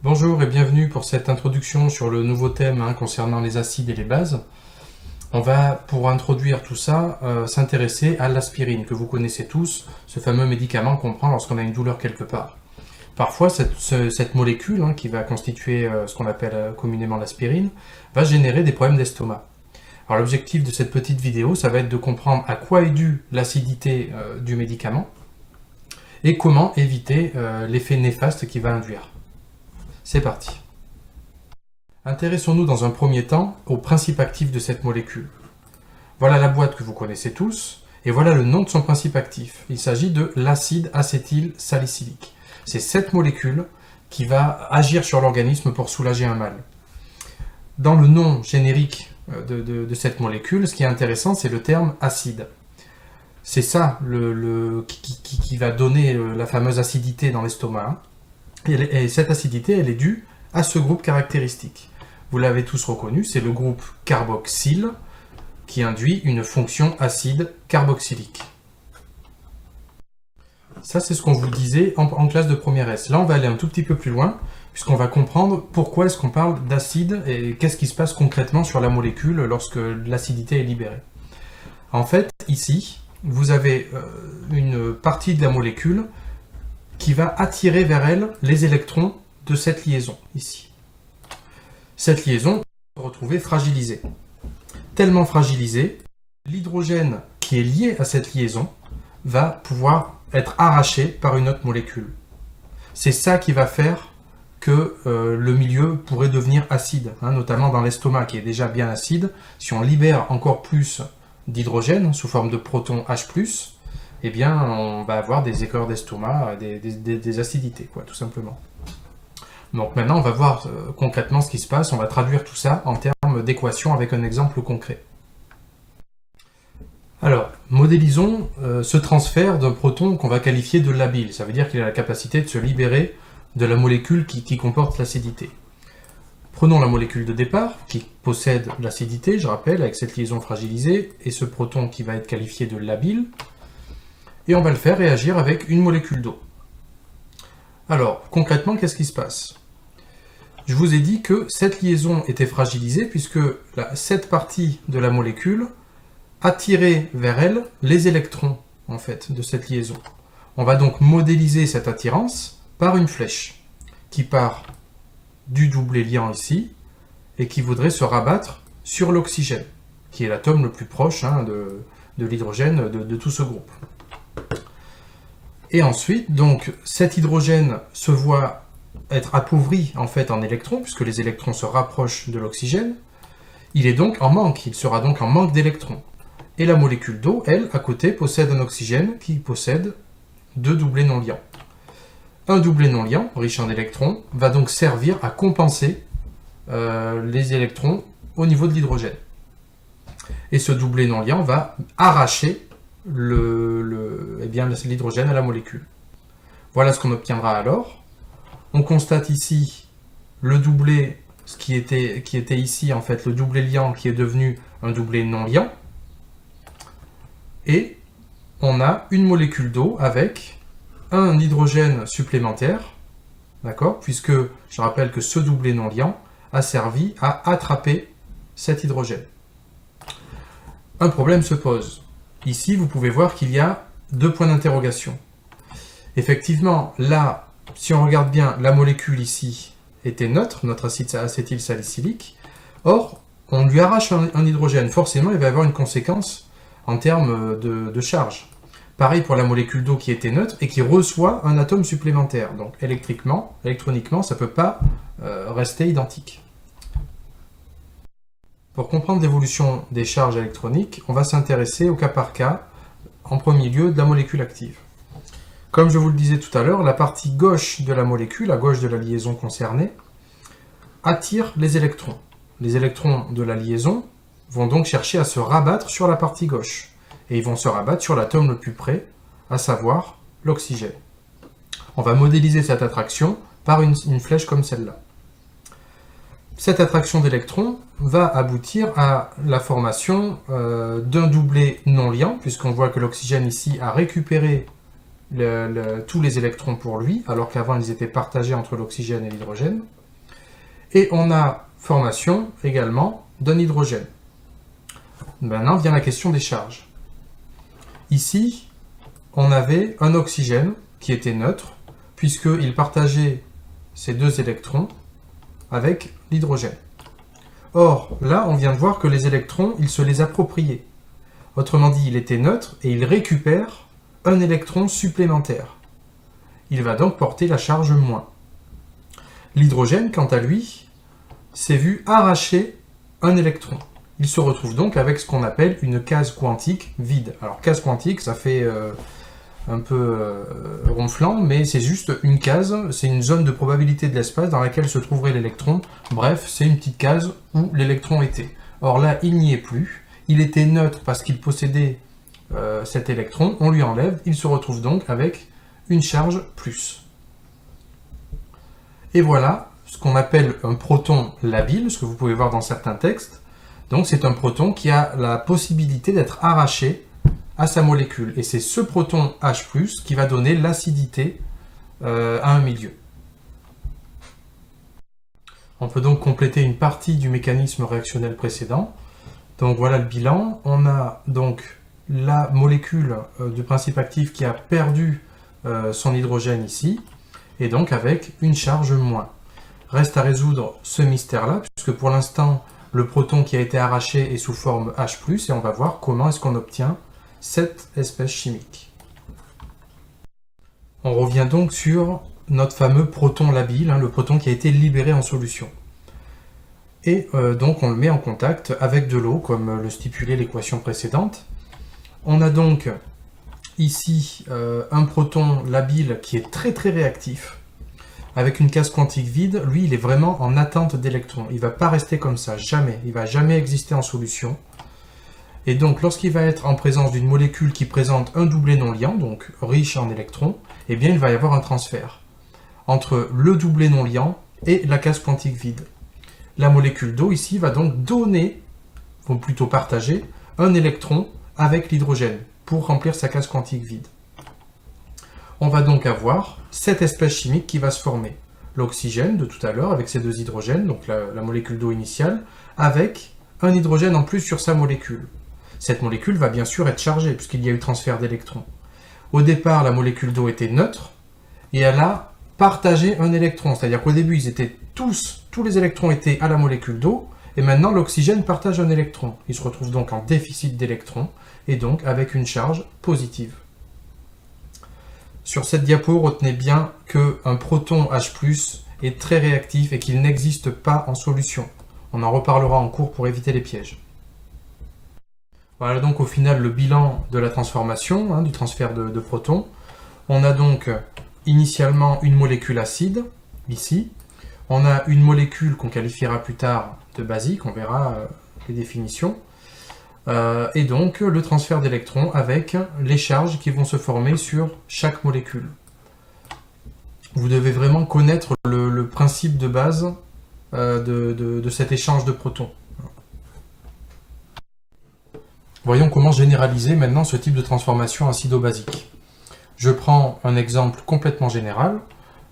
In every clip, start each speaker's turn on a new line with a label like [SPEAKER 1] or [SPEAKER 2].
[SPEAKER 1] Bonjour et bienvenue pour cette introduction sur le nouveau thème concernant les acides et les bases. On va, pour introduire tout ça, s'intéresser à l'aspirine, que vous connaissez tous, ce fameux médicament qu'on prend lorsqu'on a une douleur quelque part. Parfois, cette molécule, qui va constituer ce qu'on appelle communément l'aspirine, va générer des problèmes d'estomac. Alors l'objectif de cette petite vidéo, ça va être de comprendre à quoi est due l'acidité du médicament et comment éviter l'effet néfaste qu'il va induire. C'est parti. Intéressons-nous dans un premier temps au principe actif de cette molécule. Voilà la boîte que vous connaissez tous, et voilà le nom de son principe actif. Il s'agit de l'acide acétylsalicylique. C'est cette molécule qui va agir sur l'organisme pour soulager un mal. Dans le nom générique de cette molécule, ce qui est intéressant, c'est le terme acide. C'est ça qui va donner la fameuse acidité dans l'estomac. Et cette acidité, elle est due à ce groupe caractéristique. Vous l'avez tous reconnu, c'est le groupe carboxyle qui induit une fonction acide carboxylique. Ça, c'est ce qu'on vous disait en classe de première S. Là, on va aller un tout petit peu plus loin, puisqu'on va comprendre pourquoi est-ce qu'on parle d'acide et qu'est-ce qui se passe concrètement sur la molécule lorsque l'acidité est libérée. En fait, ici, vous avez une partie de la molécule qui va attirer vers elle les électrons de cette liaison, ici. Cette liaison va se retrouver fragilisée. Tellement fragilisée, l'hydrogène qui est lié à cette liaison va pouvoir être arraché par une autre molécule. C'est ça qui va faire que le milieu pourrait devenir acide, notamment dans l'estomac qui est déjà bien acide. Si on libère encore plus d'hydrogène sous forme de protons H+, eh bien, on va avoir des écœurs d'estomac, des acidités, tout simplement. Donc maintenant, on va voir concrètement ce qui se passe. On va traduire tout ça en termes d'équation avec un exemple concret. Alors, modélisons ce transfert d'un proton qu'on va qualifier de labile. Ça veut dire qu'il a la capacité de se libérer de la molécule qui comporte l'acidité. Prenons la molécule de départ, qui possède l'acidité, je rappelle, avec cette liaison fragilisée, et ce proton qui va être qualifié de labile, et on va le faire réagir avec une molécule d'eau. Alors, concrètement, qu'est-ce qui se passe? Je vous ai dit que cette liaison était fragilisée puisque cette partie de la molécule attirait vers elle les électrons, en fait, de cette liaison. On va donc modéliser cette attirance par une flèche qui part du doublé liant ici et qui voudrait se rabattre sur l'oxygène, qui est l'atome le plus proche de l'hydrogène de tout ce groupe. Et ensuite, donc, cet hydrogène se voit être appauvri en fait en électrons, puisque les électrons se rapprochent de l'oxygène. Il est donc en manque, il sera donc en manque d'électrons. Et la molécule d'eau, elle, à côté, possède un oxygène qui possède deux doublés non liants. Un doublé non liant, riche en électrons, va donc servir à compenser les électrons au niveau de l'hydrogène. Et ce doublé non liant va arracher l'hydrogène à la molécule. Voilà ce qu'on obtiendra alors. On constate ici le doublé, ce qui était ici en fait le doublé liant qui est devenu un doublé non liant. Et on a une molécule d'eau avec un hydrogène supplémentaire, d'accord, puisque je rappelle que ce doublé non liant a servi à attraper cet hydrogène. Un problème se pose. Ici, vous pouvez voir qu'il y a deux points d'interrogation. Effectivement, là, si on regarde bien, la molécule ici était neutre, notre acide acétylsalicylique. Or, on lui arrache un hydrogène. Forcément, il va y avoir une conséquence en termes de charge. Pareil pour la molécule d'eau qui était neutre et qui reçoit un atome supplémentaire. Donc, électroniquement, ça ne peut pas rester identique. Pour comprendre l'évolution des charges électroniques, on va s'intéresser au cas par cas, en premier lieu, de la molécule active. Comme je vous le disais tout à l'heure, la partie gauche de la molécule, à gauche de la liaison concernée, attire les électrons. Les électrons de la liaison vont donc chercher à se rabattre sur la partie gauche. Et ils vont se rabattre sur l'atome le plus près, à savoir l'oxygène. On va modéliser cette attraction par une flèche comme celle-là. Cette attraction d'électrons va aboutir à la formation d'un doublé non liant, puisqu'on voit que l'oxygène ici a récupéré tous les électrons pour lui, alors qu'avant ils étaient partagés entre l'oxygène et l'hydrogène. Et on a formation également d'un hydrogène. Maintenant vient la question des charges. Ici, on avait un oxygène qui était neutre, puisqu'il partageait ces deux électrons avec l'hydrogène. Or, là, on vient de voir que les électrons, ils se les appropriaient. Autrement dit, il était neutre et il récupère un électron supplémentaire. Il va donc porter la charge moins. L'hydrogène, quant à lui, s'est vu arracher un électron. Il se retrouve donc avec ce qu'on appelle une case quantique vide. Alors, case quantique, ça fait un peu ronflant, mais c'est juste une case, c'est une zone de probabilité de l'espace dans laquelle se trouverait l'électron. Bref, c'est une petite case où l'électron était. Or là, il n'y est plus. Il était neutre parce qu'il possédait cet électron. On lui enlève. Il se retrouve donc avec une charge plus. Et voilà ce qu'on appelle un proton labile, ce que vous pouvez voir dans certains textes. Donc c'est un proton qui a la possibilité d'être arraché à sa molécule. Et c'est ce proton H+, qui va donner l'acidité à un milieu. On peut donc compléter une partie du mécanisme réactionnel précédent. Donc voilà le bilan. On a donc la molécule du principe actif qui a perdu son hydrogène ici, et donc avec une charge moins. Reste à résoudre ce mystère-là, puisque pour l'instant, le proton qui a été arraché est sous forme H+, et on va voir comment est-ce qu'on obtient cette espèce chimique. On revient donc sur notre fameux proton labile, le proton qui a été libéré en solution. Et donc on le met en contact avec de l'eau, comme le stipulait l'équation précédente. On a donc ici un proton labile qui est très très réactif, avec une case quantique vide. Lui, il est vraiment en attente d'électrons. Il ne va pas rester comme ça, jamais. Il ne va jamais exister en solution. Et donc, lorsqu'il va être en présence d'une molécule qui présente un doublet non liant, donc riche en électrons, eh bien, il va y avoir un transfert entre le doublet non liant et la case quantique vide. La molécule d'eau, ici, va donc donner, ou plutôt partager, un électron avec l'hydrogène pour remplir sa case quantique vide. On va donc avoir cette espèce chimique qui va se former. L'oxygène de tout à l'heure avec ses deux hydrogènes, donc la molécule d'eau initiale, avec un hydrogène en plus sur sa molécule. Cette molécule va bien sûr être chargée puisqu'il y a eu transfert d'électrons. Au départ, la molécule d'eau était neutre et elle a partagé un électron. C'est-à-dire qu'au début, tous les électrons étaient à la molécule d'eau et maintenant l'oxygène partage un électron. Il se retrouve donc en déficit d'électrons et donc avec une charge positive. Sur cette diapo, retenez bien qu'un proton H+ est très réactif et qu'il n'existe pas en solution. On en reparlera en cours pour éviter les pièges. Voilà donc au final le bilan de la transformation, du transfert de protons. On a donc initialement une molécule acide, ici. On a une molécule qu'on qualifiera plus tard de basique, on verra les définitions. Et donc le transfert d'électrons avec les charges qui vont se former sur chaque molécule. Vous devez vraiment connaître le principe de base de cet échange de protons. Voyons comment généraliser maintenant ce type de transformation acido-basique. Je prends un exemple complètement général,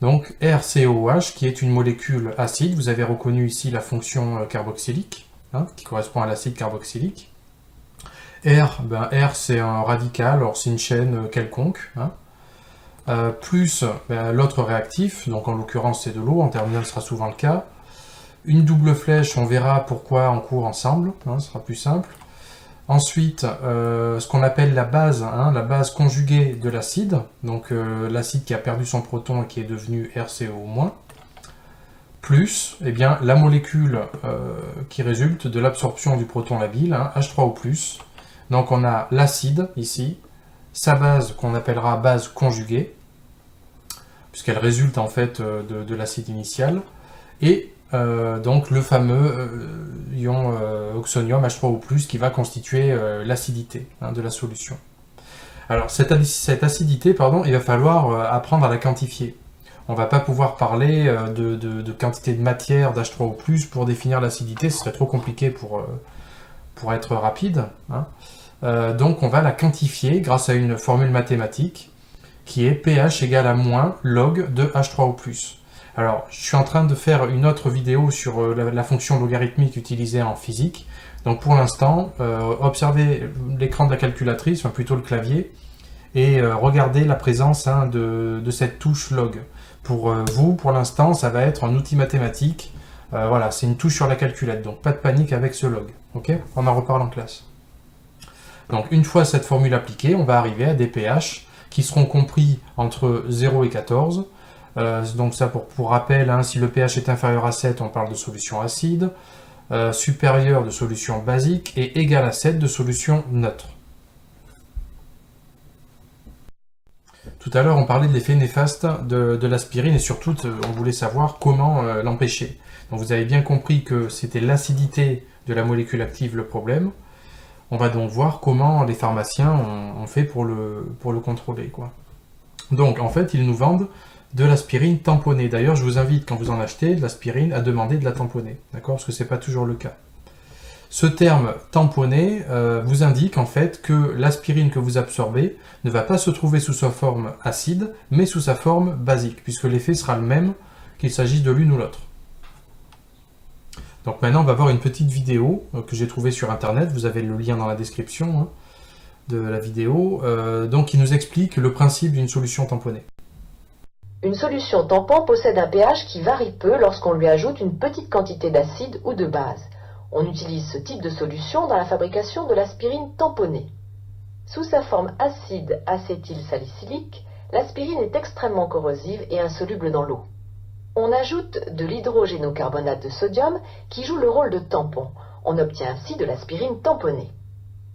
[SPEAKER 1] donc RCOOH qui est une molécule acide. Vous avez reconnu ici la fonction carboxylique, qui correspond à l'acide carboxylique. R c'est un radical, alors c'est une chaîne quelconque. Plus l'autre réactif, donc en l'occurrence c'est de l'eau, en terminale ce sera souvent le cas. Une double flèche, on verra pourquoi en cours ensemble, ce sera plus simple. Ensuite, ce qu'on appelle la base conjuguée de l'acide, donc l'acide qui a perdu son proton et qui est devenu RCO-, plus la molécule qui résulte de l'absorption du proton labile, H3O+. Donc on a l'acide ici, sa base qu'on appellera base conjuguée, puisqu'elle résulte en fait de l'acide initial, et donc le fameux ion oxonium H3O+, qui va constituer l'acidité de la solution. Alors cette acidité, il va falloir apprendre à la quantifier. On ne va pas pouvoir parler de quantité de matière d'H3O+, pour définir l'acidité, ce serait trop compliqué pour être rapide. Donc on va la quantifier grâce à une formule mathématique qui est pH égale à moins log de H3O+. Alors, je suis en train de faire une autre vidéo sur la fonction logarithmique utilisée en physique. Donc pour l'instant, observez l'écran de la calculatrice, enfin plutôt le clavier, et regardez la présence de cette touche log. Pour vous, pour l'instant, ça va être un outil mathématique. Voilà, c'est une touche sur la calculette, donc pas de panique avec ce log. Ok, on en reparle en classe. Donc une fois cette formule appliquée, on va arriver à des pH qui seront compris entre 0 et 14. Donc ça, pour rappel, si le pH est inférieur à 7, on parle de solution acide, supérieur de solution basique et égal à 7 de solution neutre. Tout à l'heure, on parlait de l'effet néfaste de l'aspirine et surtout, on voulait savoir comment l'empêcher. Donc vous avez bien compris que c'était l'acidité de la molécule active le problème. On va donc voir comment les pharmaciens ont fait pour le contrôler, quoi. Donc en fait, ils nous vendent de l'aspirine tamponnée. D'ailleurs, je vous invite, quand vous en achetez de l'aspirine, à demander de la tamponner, d'accord? Parce que ce n'est pas toujours le cas. Ce terme tamponné vous indique en fait que l'aspirine que vous absorbez ne va pas se trouver sous sa forme acide, mais sous sa forme basique, puisque l'effet sera le même qu'il s'agisse de l'une ou l'autre. Donc maintenant, on va voir une petite vidéo que j'ai trouvée sur Internet. Vous avez le lien dans la description de la vidéo, donc qui nous explique le principe d'une solution tamponnée.
[SPEAKER 2] Une solution tampon possède un pH qui varie peu lorsqu'on lui ajoute une petite quantité d'acide ou de base. On utilise ce type de solution dans la fabrication de l'aspirine tamponnée. Sous sa forme acide acétylsalicylique, l'aspirine est extrêmement corrosive et insoluble dans l'eau. On ajoute de l'hydrogénocarbonate de sodium qui joue le rôle de tampon. On obtient ainsi de l'aspirine tamponnée.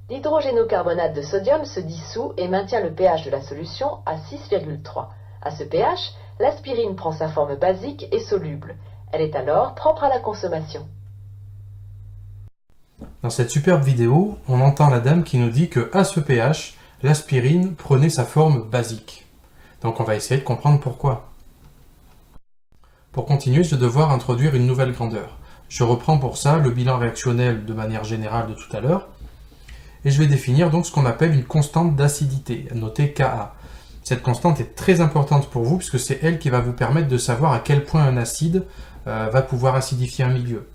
[SPEAKER 2] L'hydrogénocarbonate de sodium se dissout et maintient le pH de la solution à 6,3. À ce pH, l'aspirine prend sa forme basique et soluble. Elle est alors propre à la consommation.
[SPEAKER 1] Dans cette superbe vidéo, on entend la dame qui nous dit que à ce pH, l'aspirine prenait sa forme basique. Donc on va essayer de comprendre pourquoi. Pour continuer, je vais devoir introduire une nouvelle grandeur. Je reprends pour ça le bilan réactionnel de manière générale de tout à l'heure. Et je vais définir donc ce qu'on appelle une constante d'acidité, notée Ka. Cette constante est très importante pour vous puisque c'est elle qui va vous permettre de savoir à quel point un acide va pouvoir acidifier un milieu.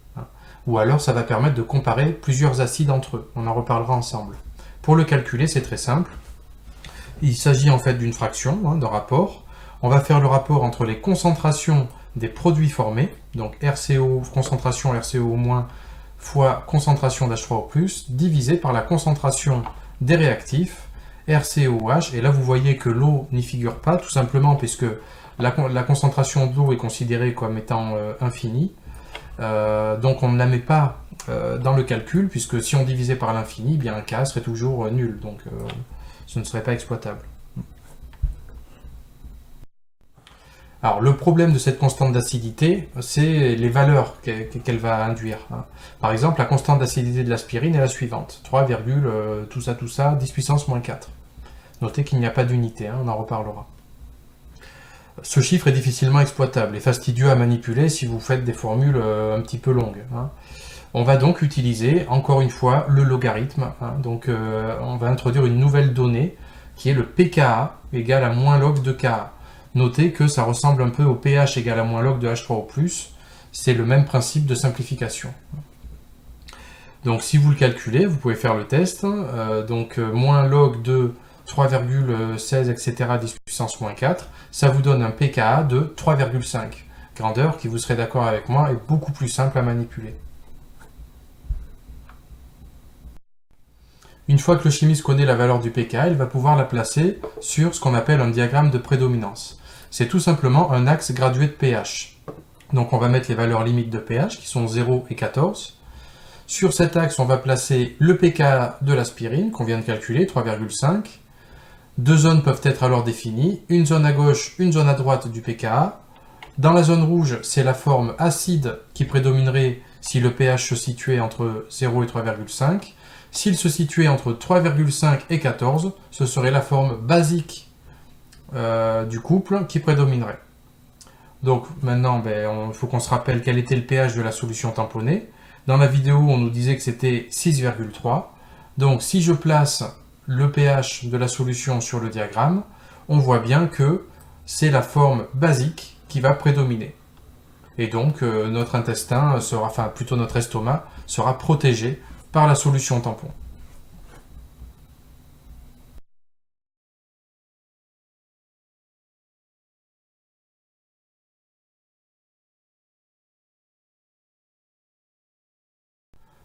[SPEAKER 1] Ou alors ça va permettre de comparer plusieurs acides entre eux. On en reparlera ensemble. Pour le calculer, c'est très simple. Il s'agit en fait d'une fraction, d'un rapport. On va faire le rapport entre les concentrations des produits formés, donc RCO, concentration RCO- fois concentration d'H3O+, divisé par la concentration des réactifs, RCOH, et là vous voyez que l'eau n'y figure pas, tout simplement puisque la concentration d'eau est considérée comme étant infinie, donc on ne la met pas dans le calcul, puisque si on divisait par l'infini, bien un K serait toujours nul, donc ce ne serait pas exploitable. Alors le problème de cette constante d'acidité, c'est les valeurs qu'elle va induire. Par exemple, la constante d'acidité de l'aspirine est la suivante, 3, tout ça, 10 puissance moins 4. Notez qu'il n'y a pas d'unité, on en reparlera. Ce chiffre est difficilement exploitable et fastidieux à manipuler si vous faites des formules un petit peu longues. On va donc utiliser, encore une fois, le logarithme. Donc on va introduire une nouvelle donnée qui est le pKa égale à moins log de Ka. Notez que ça ressemble un peu au pH égale à moins log de H3O+. C'est le même principe de simplification. Donc si vous le calculez, vous pouvez faire le test. Moins log de 3,16, etc., 10 puissance moins 4, ça vous donne un pKa de 3,5. Grandeur qui, vous serez d'accord avec moi, est beaucoup plus simple à manipuler. Une fois que le chimiste connaît la valeur du pKa, il va pouvoir la placer sur ce qu'on appelle un diagramme de prédominance. C'est tout simplement un axe gradué de pH. Donc on va mettre les valeurs limites de pH qui sont 0 et 14. Sur cet axe, on va placer le pKa de l'aspirine qu'on vient de calculer, 3,5. Deux zones peuvent être alors définies, une zone à gauche, une zone à droite du pKa. Dans la zone rouge, c'est la forme acide qui prédominerait si le pH se situait entre 0 et 3,5. S'il se situait entre 3,5 et 14, ce serait la forme basique du couple qui prédominerait. Donc maintenant, il faut qu'on se rappelle quel était le pH de la solution tamponnée. Dans la vidéo, on nous disait que c'était 6,3. Donc si je place le pH de la solution sur le diagramme, on voit bien que c'est la forme basique qui va prédominer. Et donc notre intestin sera, enfin plutôt notre estomac, sera protégé par la solution tampon.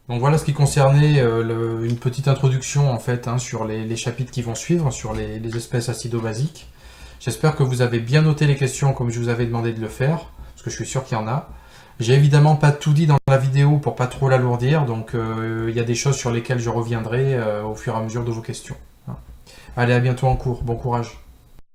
[SPEAKER 1] Donc voilà ce qui concernait une petite introduction en fait sur les chapitres qui vont suivre, sur les espèces acido-basiques. J'espère que vous avez bien noté les questions comme je vous avais demandé de le faire, parce que je suis sûr qu'il y en a. J'ai évidemment pas tout dit dans la vidéo pour pas trop l'alourdir, donc il y a des choses sur lesquelles je reviendrai au fur et à mesure de vos questions. Allez, à bientôt en cours, bon courage.